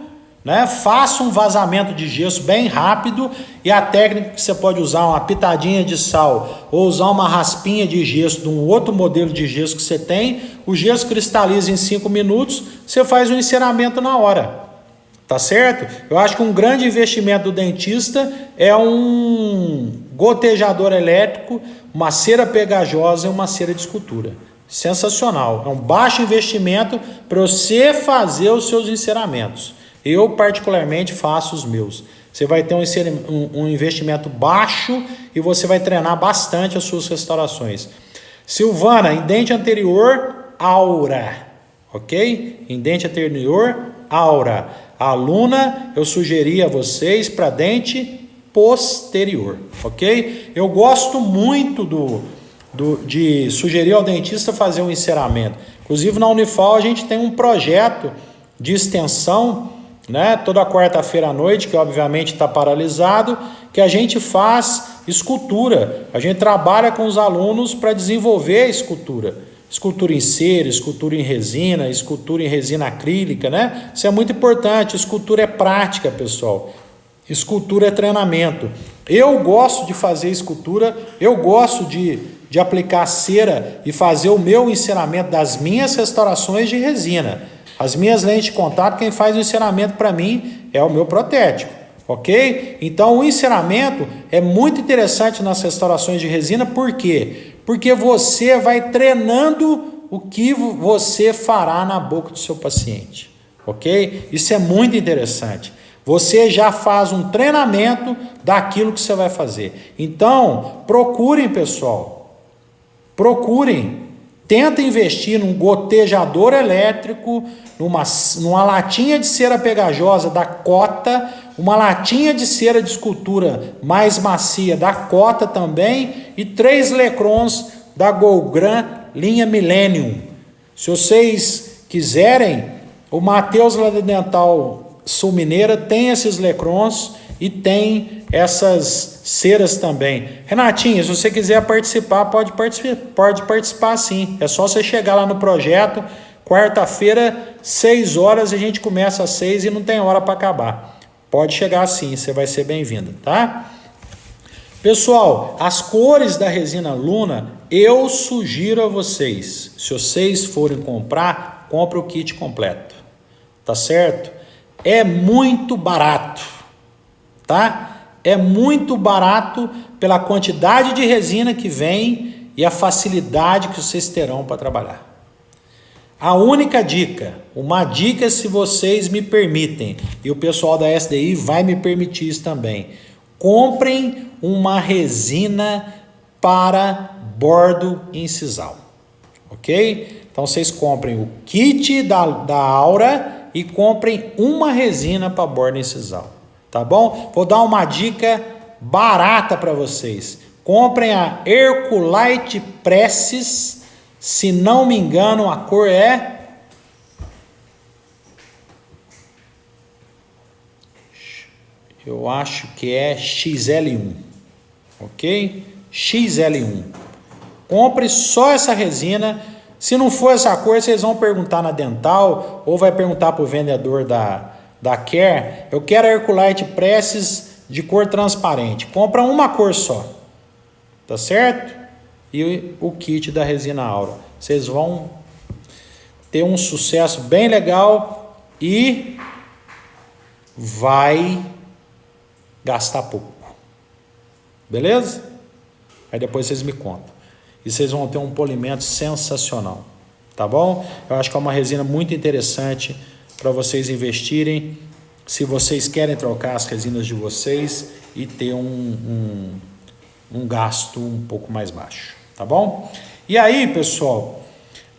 né? Faço um vazamento de gesso bem rápido, e a técnica que você pode usar uma pitadinha de sal ou usar uma raspinha de gesso de um outro modelo de gesso que você tem, o gesso cristaliza em 5 minutos, você faz o enceramento na hora. Tá certo? Eu acho que um grande investimento do dentista é um gotejador elétrico, uma cera pegajosa e uma cera de escultura. Sensacional. É um baixo investimento para você fazer os seus enceramentos. Eu, particularmente, faço os meus. Você vai ter um investimento baixo e você vai treinar bastante as suas restaurações. Silvana, em dente anterior, aura. Ok? Em dente anterior, aura. A aluna, eu sugeri a vocês para dente posterior, ok? Eu gosto muito de sugerir ao dentista fazer um enceramento. Inclusive na Unifal a gente tem um projeto de extensão, né? Toda quarta-feira à noite, que obviamente está paralisado, que a gente faz escultura. A gente trabalha com os alunos para desenvolver a escultura. Escultura em cera, escultura em resina acrílica, né? Isso é muito importante. Escultura é prática, pessoal. Escultura é treinamento. Eu gosto de fazer escultura, eu gosto de aplicar cera e fazer o meu enceramento das minhas restaurações de resina. As minhas lentes de contato, quem faz o enceramento para mim é o meu protético, ok? Então o enceramento é muito interessante nas restaurações de resina, por quê? Porque você vai treinando o que você fará na boca do seu paciente, ok? Isso é muito interessante. Você já faz um treinamento daquilo que você vai fazer. Então, procurem, pessoal, tenta investir num gotejador elétrico, numa latinha de cera pegajosa da Cota, uma latinha de cera de escultura mais macia da Cota também, e 3 lecrons da Golgran linha Millennium. Se vocês quiserem, o Matheus lá da Dental Sul Mineira tem esses lecrons e tem essas ceras também. Renatinha, se você quiser participar, pode participar sim. É só você chegar lá no projeto, quarta-feira, 6 horas, a gente começa às 6 e não tem hora para acabar. Pode chegar sim, você vai ser bem-vinda, tá? Pessoal, as cores da resina Luna, eu sugiro a vocês, se vocês forem comprar, compre o kit completo, tá certo? É muito barato, tá? É muito barato pela quantidade de resina que vem e a facilidade que vocês terão para trabalhar. A única dica, uma dica se vocês me permitem, e o pessoal da SDI vai me permitir isso também, comprem uma resina para bordo incisal, ok? Então vocês comprem o kit da Aura e comprem uma resina para bordo incisal, tá bom? Vou dar uma dica barata para vocês. Comprem a Herculite Presses, se não me engano a cor é... eu acho que é XL1, ok? XL1. Compre só essa resina. Se não for essa cor, vocês vão perguntar na Dental ou vai perguntar para o vendedor da Care. Eu quero a Herculite Presses de cor transparente. Compra uma cor só, tá certo? E o kit da resina Aura. Vocês vão ter um sucesso bem legal e vai gastar pouco. Beleza? Aí depois vocês me contam. E vocês vão ter um polimento sensacional. Tá bom? Eu acho que é uma resina muito interessante para vocês investirem. Se vocês querem trocar as resinas de vocês e ter um gasto um pouco mais baixo. Tá bom? E aí, pessoal,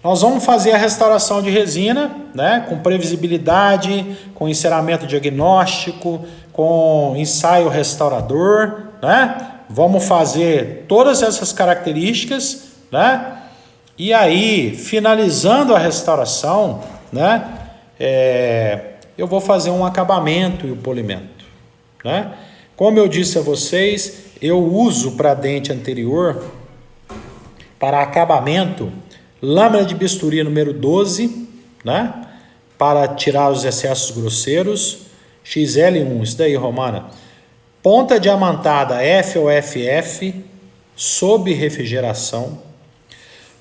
nós vamos fazer a restauração de resina, né? Com previsibilidade, com enceramento diagnóstico, com ensaio restaurador, né? Vamos fazer todas essas características, né? E aí, finalizando a restauração, né? Eu vou fazer um acabamento e o polimento, né? Como eu disse a vocês, eu uso para dente anterior, para acabamento, lâmina de bisturi número 12, né? Para tirar os excessos grosseiros, XL1, isso daí, Romana. Ponta diamantada FOFF, sob refrigeração.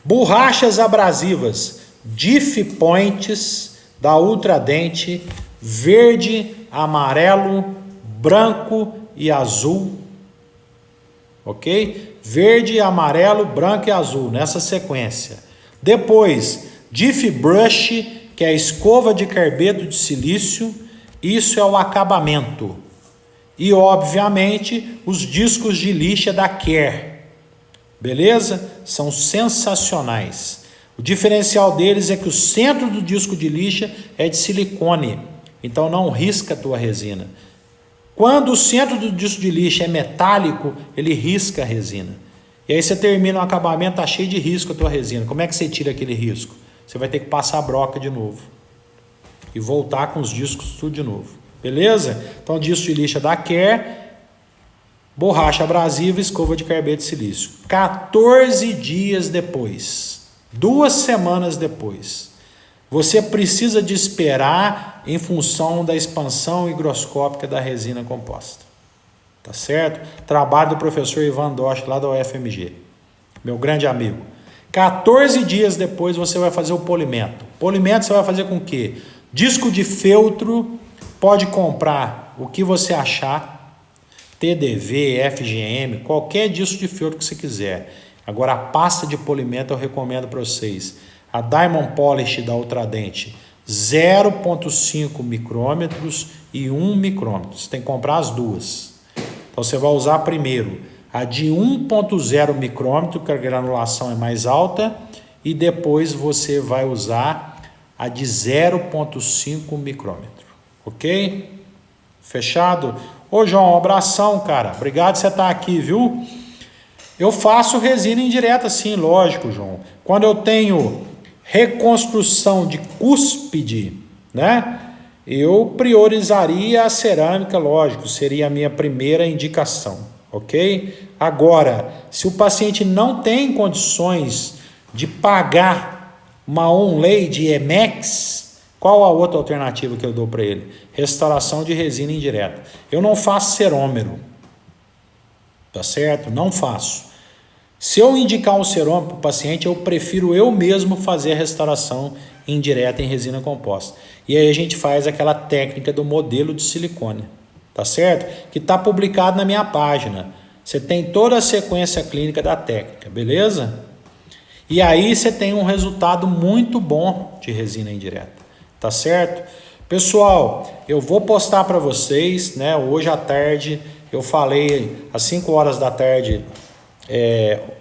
Borrachas abrasivas, Diff Points, da Ultradente, verde, amarelo, branco e azul. Ok? Verde, amarelo, branco e azul, nessa sequência. Depois, Diff Brush, que é a escova de carbeto de silício. Isso é o acabamento. E, obviamente, os discos de lixa da Care. Beleza? São sensacionais. O diferencial deles é que o centro do disco de lixa é de silicone. Então, não risca a tua resina. Quando o centro do disco de lixa é metálico, ele risca a resina. E aí você termina o acabamento, tá cheio de risco a tua resina. Como é que você tira aquele risco? Você vai ter que passar a broca de novo. E voltar com os discos tudo de novo. Beleza? Então, disco de lixa da Care, borracha abrasiva, escova de carbeto de silício. 14 dias depois, 2 semanas depois, você precisa de esperar em função da expansão higroscópica da resina composta. Tá certo? Trabalho do professor Ivan Dosch, lá da UFMG. Meu grande amigo. 14 dias depois você vai fazer o polimento. Polimento você vai fazer com o quê? Disco de feltro, pode comprar o que você achar. TDV, FGM, qualquer disco de feltro que você quiser. Agora a pasta de polimento eu recomendo para vocês. A Diamond Polish da Ultradente, 0,5 micrômetros e 1 micrômetro. Você tem que comprar as duas. Então você vai usar primeiro a de 1,0 micrômetro, que a granulação é mais alta, e depois você vai usar a de 0,5 micrômetro. Ok? Fechado? Ô João, um abração, cara. Obrigado por você estar aqui, viu? Eu faço resina indireta sim, lógico, João. Quando eu tenho reconstrução de cúspide, né? Eu priorizaria a cerâmica, lógico, seria a minha primeira indicação, ok? Agora, se o paciente não tem condições de pagar uma onlay de Emex, qual a outra alternativa que eu dou para ele? Restauração de resina indireta. Eu não faço cerômero, tá certo? Não faço. Se eu indicar um cerômero para o paciente, eu prefiro eu mesmo fazer a restauração indireta em resina composta. E aí a gente faz aquela técnica do modelo de silicone, tá certo? Que está publicado na minha página. Você tem toda a sequência clínica da técnica, beleza? E aí você tem um resultado muito bom de resina indireta, tá certo? Pessoal, eu vou postar para vocês, né? Hoje à tarde, eu falei às 5 horas da tarde,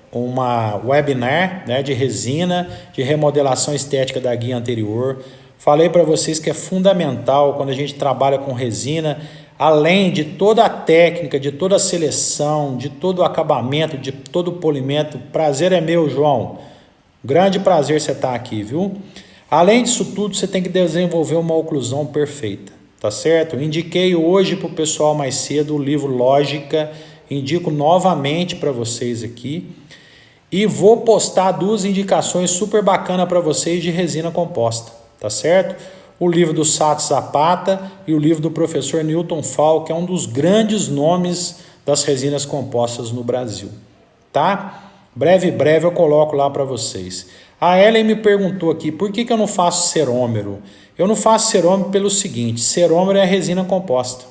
uma webinar, né, de resina, de remodelação estética da guia anterior. Falei para vocês que é fundamental quando a gente trabalha com resina, além de toda a técnica, de toda a seleção, de todo o acabamento, de todo o polimento. Prazer é meu, João. Grande prazer você estar aqui, viu? Além disso tudo, você tem que desenvolver uma oclusão perfeita, tá certo? Eu indiquei hoje para o pessoal mais cedo o livro Lógica, indico novamente para vocês aqui. E vou postar 2 indicações super bacanas para vocês de resina composta, tá certo? O livro do Sato Zapata e o livro do professor Newton Fall, que é um dos grandes nomes das resinas compostas no Brasil, tá? Breve eu coloco lá para vocês. A Ellen me perguntou aqui, por que eu não faço cerômero? Eu não faço cerômero pelo seguinte, cerômero é resina composta,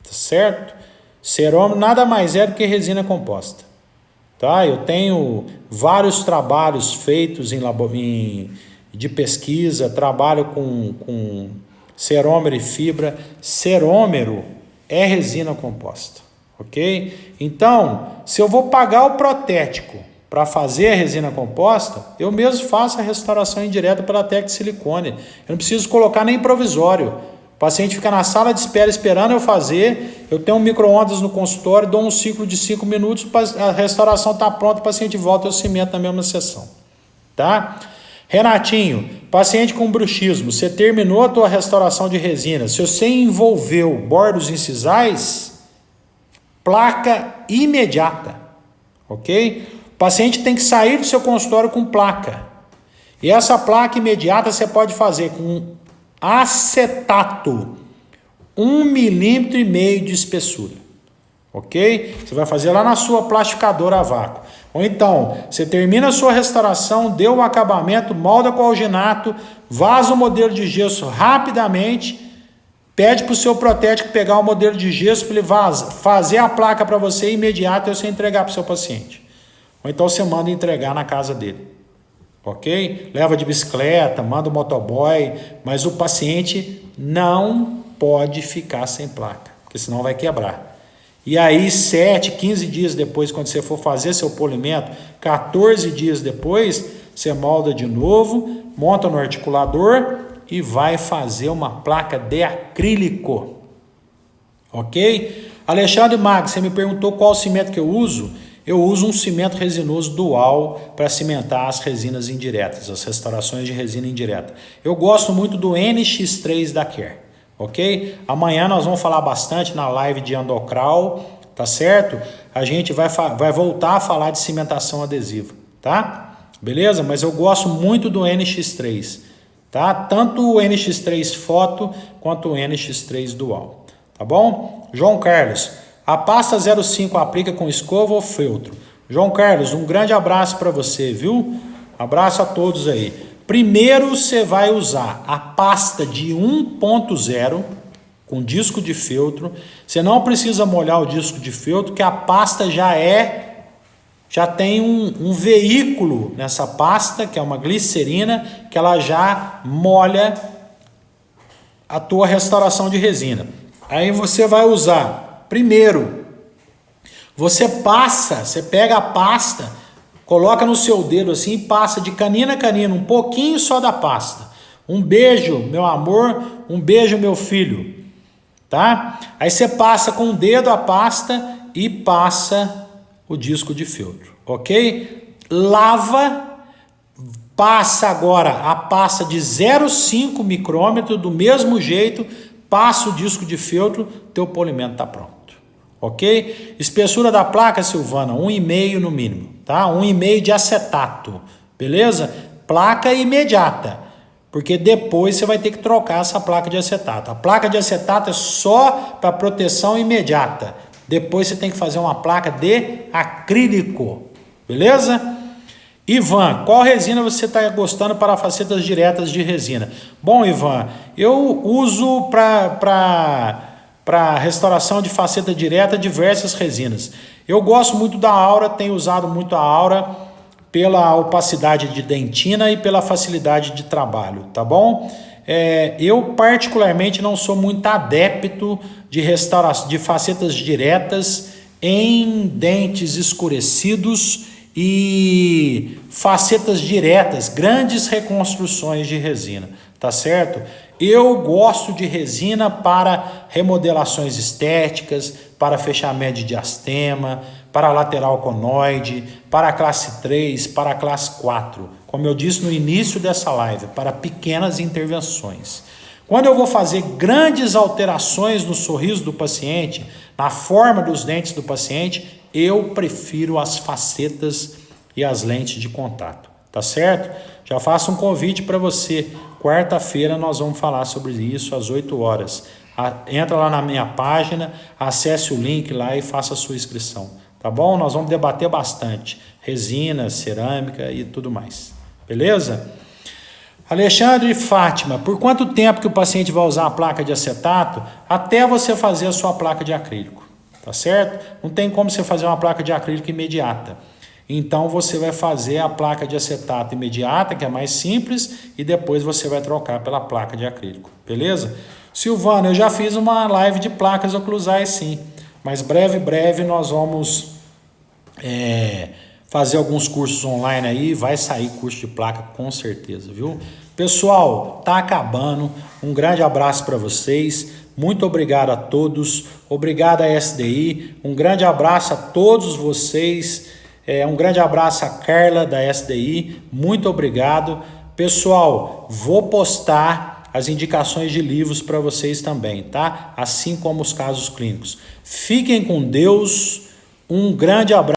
tá certo? Cerômero nada mais é do que resina composta. Tá? Eu tenho vários trabalhos feitos de pesquisa, trabalho com cerômero e fibra. Cerômero é resina composta, ok? Então, se eu vou pagar o protético para fazer a resina composta, eu mesmo faço a restauração indireta pela técnica de silicone. Eu não preciso colocar nem provisório. O paciente fica na sala de espera esperando eu fazer, eu tenho um micro-ondas no consultório, dou um ciclo de 5 minutos, a restauração está pronta, o paciente volta, eu cimento na mesma sessão. Tá? Renatinho, paciente com bruxismo, você terminou a tua restauração de resina, se você envolveu bordos incisais, placa imediata, ok? O paciente tem que sair do seu consultório com placa. E essa placa imediata você pode fazer com acetato, 1,5 milímetro de espessura, ok? Você vai fazer lá na sua plastificadora a vácuo. Ou então, você termina a sua restauração, deu o acabamento, molda com alginato, vaza o modelo de gesso rapidamente, pede para o seu protético pegar o modelo de gesso para ele fazer a placa para você imediato e você entregar para o seu paciente. Ou então você manda entregar na casa dele, ok? Leva de bicicleta, manda o motoboy, mas o paciente não pode ficar sem placa, porque senão vai quebrar. E aí 7, 15 dias depois, quando você for fazer seu polimento, 14 dias depois, você molda de novo, monta no articulador e vai fazer uma placa de acrílico, ok? Alexandre Mag, você me perguntou qual cimento que eu uso. Eu uso um cimento resinoso dual para cimentar as resinas indiretas, as restaurações de resina indireta. Eu gosto muito do NX3 da Care. Ok? Amanhã nós vamos falar bastante na live de endocral, tá certo? A gente vai voltar a falar de cimentação adesiva, tá? Beleza? Mas eu gosto muito do NX3, tá? Tanto o NX3 Foto quanto o NX3 Dual, tá bom? João Carlos, a pasta 05 aplica com escova ou feltro? João Carlos, um grande abraço para você, viu? Abraço a todos aí. Primeiro você vai usar a pasta de 1.0 com disco de feltro. Você não precisa molhar o disco de feltro, que a pasta já tem um veículo nessa pasta, que é uma glicerina, que ela já molha a tua restauração de resina. Aí você vai usar, primeiro, você pega a pasta, coloca no seu dedo assim e passa de canina a canina, um pouquinho só da pasta. Um beijo, meu amor, um beijo, meu filho. Tá? Aí você passa com o dedo a pasta e passa o disco de feltro, ok? Lava, passa agora a pasta de 0,5 micrômetro, do mesmo jeito, passa o disco de feltro, teu polimento está pronto. Ok? Espessura da placa, Silvana, 1,5 no mínimo, tá? 1,5 de acetato, beleza? Placa imediata, porque depois você vai ter que trocar essa placa de acetato. A placa de acetato é só para proteção imediata. Depois você tem que fazer uma placa de acrílico, beleza? Ivan, qual resina você está gostando para facetas diretas de resina? Bom, Ivan, eu uso para restauração de faceta direta diversas resinas. Eu gosto muito da Aura, tenho usado muito a Aura pela opacidade de dentina e pela facilidade de trabalho, tá bom? Eu particularmente não sou muito adepto de restauração de facetas diretas em dentes escurecidos e facetas diretas, grandes reconstruções de resina, tá certo? Eu gosto de resina para remodelações estéticas, para fechamento de diastema, para lateral conoide, para a classe 3, para a classe 4. Como eu disse no início dessa live, para pequenas intervenções. Quando eu vou fazer grandes alterações no sorriso do paciente, na forma dos dentes do paciente, eu prefiro as facetas e as lentes de contato, tá certo? Já faço um convite para você. Quarta-feira nós vamos falar sobre isso às 8 horas. Entra lá na minha página, acesse o link lá e faça a sua inscrição, tá bom? Nós vamos debater bastante resina, cerâmica e tudo mais, beleza? Alexandre e Fátima, por quanto tempo que o paciente vai usar a placa de acetato até você fazer a sua placa de acrílico, tá certo? Não tem como você fazer uma placa de acrílico imediata. Então você vai fazer a placa de acetato imediata, que é mais simples, e depois você vai trocar pela placa de acrílico, beleza? Silvana, eu já fiz uma live de placas oclusais sim, mas breve nós vamos fazer alguns cursos online aí, vai sair curso de placa com certeza, viu? Pessoal, tá acabando, um grande abraço para vocês, muito obrigado a todos, obrigado a SDI, um grande abraço a todos vocês, um grande abraço a Carla da SDI, muito obrigado. Pessoal, vou postar as indicações de livros para vocês também, tá? Assim como os casos clínicos. Fiquem com Deus, um grande abraço.